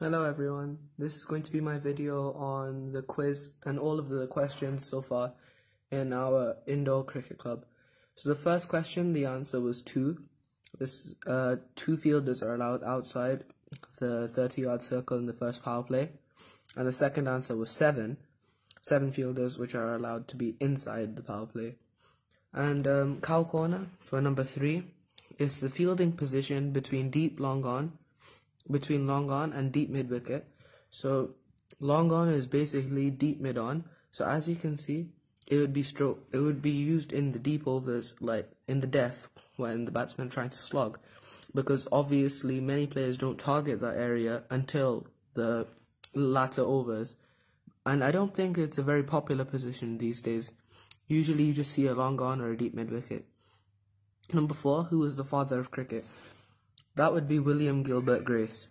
Hello everyone, this is going to be my video on the quiz and all of the questions so far in our indoor cricket club. So the first question, the answer was 2. Two fielders are allowed outside the 30-yard circle in the first power play. And the second answer was 7 fielders which are allowed to be inside the power play. And cow corner for number 3 is the fielding position between long on and deep mid wicket. So long on is basically deep mid on. So as you can see, it would be used in the deep overs, like in the death when the batsman trying to slog, because obviously many players don't target that area until the latter overs, and I don't think it's a very popular position these days. Usually you just see a long on or a deep mid wicket. Number 4, who is the father of cricket? That would be William Gilbert Grace.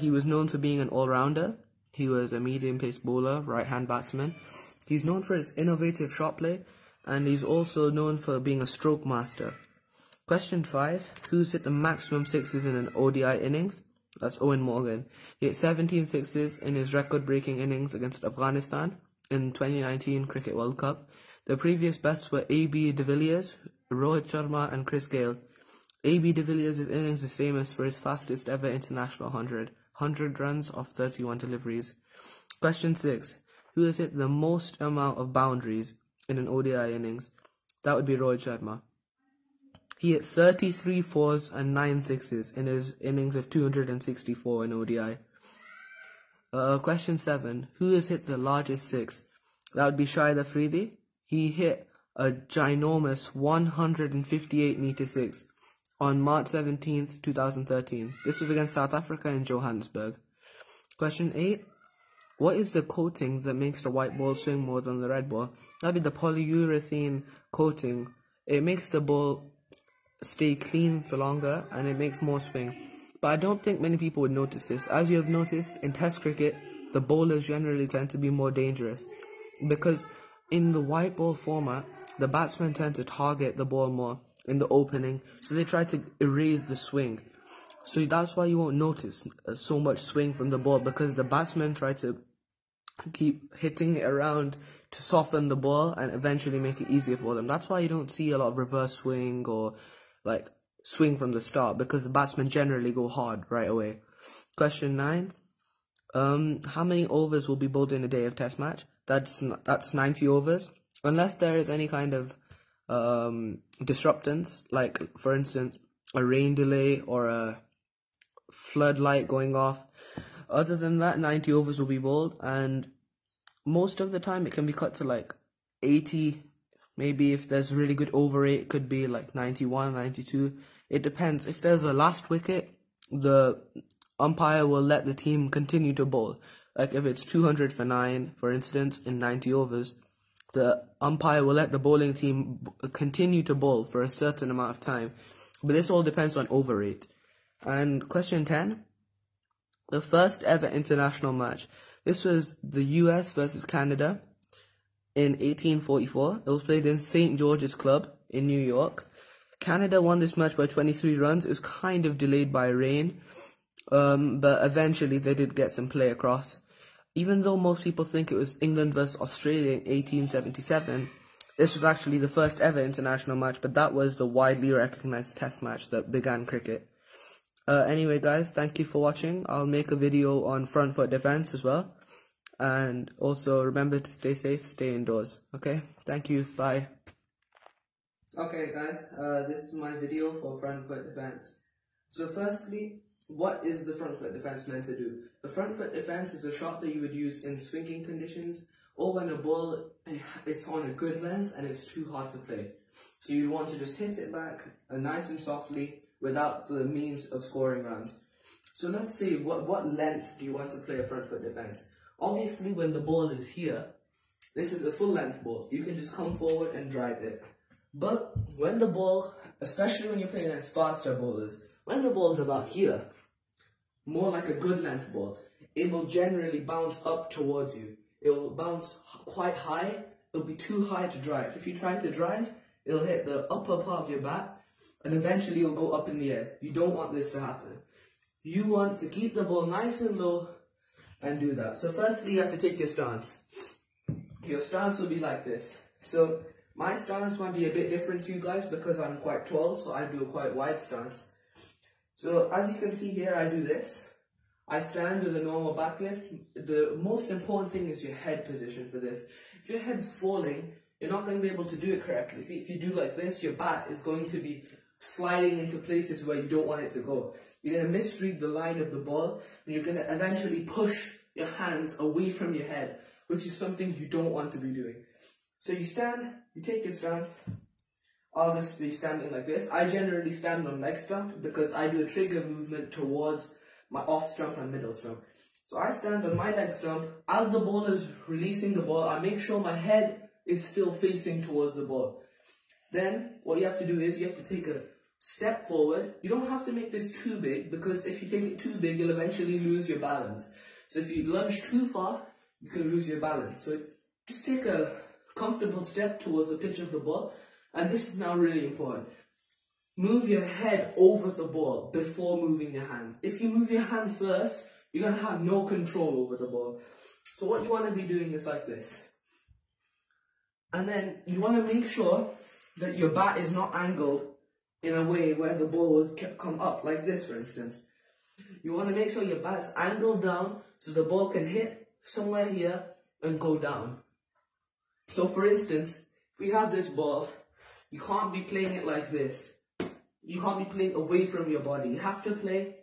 He was known for being an all-rounder. He was a medium-pace bowler, right-hand batsman. He's known for his innovative shot play, and he's also known for being a stroke master. Question 5, who's hit the maximum sixes in an ODI innings? That's Owen Morgan. He hit 17 sixes in his record-breaking innings against Afghanistan in 2019 Cricket World Cup. The previous best were A.B. de Villiers, Rohit Sharma and Chris Gayle. A.B. de Villiers' innings is famous for his fastest ever international 100 runs off 31 deliveries. Question 6. Who has hit the most amount of boundaries in an ODI innings? That would be Rohit Sharma. He hit 33 fours and 9 sixes in his innings of 264 in ODI. Question 7. Who has hit the largest 6? That would be Shahid Afridi. He hit a ginormous 158-meter 6. On March 17th, 2013. This was against South Africa in Johannesburg. Question 8. What is the coating that makes the white ball swing more than the red ball? That would be the polyurethane coating. It makes the ball stay clean for longer and it makes more swing. But I don't think many people would notice this. As you have noticed, in Test cricket, the bowlers generally tend to be more dangerous, because in the white ball format, the batsmen tend to target the ball more in the opening, so they try to erase the swing. So that's why you won't notice so much swing from the ball, because the batsmen try to keep hitting it around to soften the ball and eventually make it easier for them. That's why you don't see a lot of reverse swing or like swing from the start, because the batsmen generally go hard right away. Question 9. How many overs will be bowled in a day of Test match? That's 90 overs, unless there is any kind of disruptance, like for instance a rain delay or a floodlight going off. Other than that, 90 overs will be bowled, and most of the time it can be cut to like 80. Maybe if there's really good over rate, it could be like 91, 92. It depends. If there's a last wicket, the umpire will let the team continue to bowl. Like if it's 200 for 9, for instance, in 90 overs, the umpire will let the bowling team continue to bowl for a certain amount of time. But this all depends on over rate. And question 10. The first ever international match. This was the US versus Canada in 1844. It was played in St. George's Club in New York. Canada won this match by 23 runs. It was kind of delayed by rain, but eventually they did get some play across. Even though most people think it was England versus Australia in 1877, this was actually the first ever international match, but that was the widely recognized Test match that began cricket. Anyway guys, thank you for watching. I'll make a video on front foot defense as well. And also remember to stay safe, stay indoors. Okay, thank you, bye. Okay guys, this is my video for front foot defense. So firstly, what is the front foot defense meant to do? The front foot defense is a shot that you would use in swinging conditions, or when a ball is on a good length and it's too hard to play. So you want to just hit it back nice and softly without the means of scoring runs. So let's say, what length do you want to play a front foot defense? Obviously when the ball is here, this is a full length ball. You can just come forward and drive it. But when the ball, especially when you're playing against faster bowlers, when the ball is about here, more like a good length ball, it will generally bounce up towards you. It will bounce quite high. It'll be too high to drive. If you try to drive, it'll hit the upper part of your bat, and eventually it'll go up in the air. You don't want this to happen. you want to keep the ball nice and low and do that. So firstly, you have to take your stance. Your stance will be like this. So my stance might be a bit different to you guys because I'm quite tall, so I do a quite wide stance. So as you can see here, I do this. I stand with a normal back lift. The most important thing is your head position for this. If your head's falling, you're not going to be able to do it correctly. See, if you do like this, your bat is going to be sliding into places where you don't want it to go. You're going to misread the line of the ball, and you're going to eventually push your hands away from your head, which is something you don't want to be doing. So you stand, you take your stance. I'll just be standing like this. I generally stand on leg stump because I do a trigger movement towards my off stump and middle stump. So I stand on my leg stump. As the ball is releasing the ball, I make sure my head is still facing towards the ball. Then what you have to do is you have to take a step forward. You don't have to make this too big, because if you take it too big, you'll eventually lose your balance. So if you lunge too far, you can lose your balance. So just take a comfortable step towards the pitch of the ball. And this is now really important. Move your head over the ball before moving your hands. If you move your hands first, you're going to have no control over the ball. So what you want to be doing is like this. And then you want to make sure that your bat is not angled in a way where the ball will come up, like this for instance. You want to make sure your bat's angled down so the ball can hit somewhere here and go down. So for instance, if we have this ball, you can't be playing it like this. You can't be playing away from your body. You have to play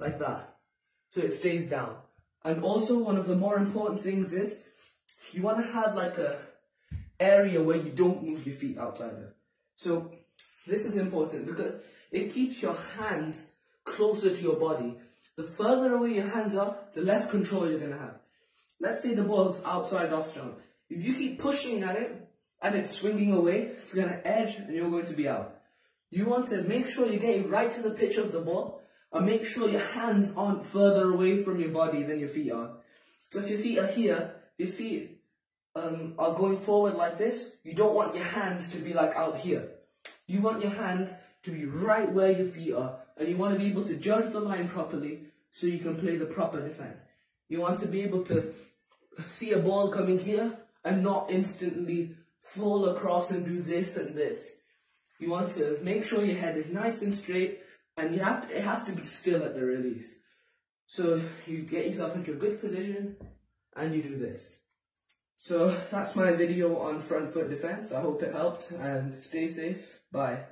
like that, so it stays down. And also, one of the more important things is, you want to have like a area where you don't move your feet outside of. So this is important because it keeps your hands closer to your body. The further away your hands are, the less control you're going to have. Let's say the ball's outside off stump. If you keep pushing at it and it's swinging away, it's going to edge and you're going to be out. You want to make sure you're getting right to the pitch of the ball, and make sure your hands aren't further away from your body than your feet are. So if your feet are here, your feet are going forward like this, you don't want your hands to be like out here. You want your hands to be right where your feet are, and you want to be able to judge the line properly so you can play the proper defense. You want to be able to see a ball coming here and not instantly fall across and do this and this. You want to make sure your head is nice and straight, and it has to be still at the release. So you get yourself into a good position and you do this. So that's my video on front foot defense. I hope it helped, and stay safe. Bye.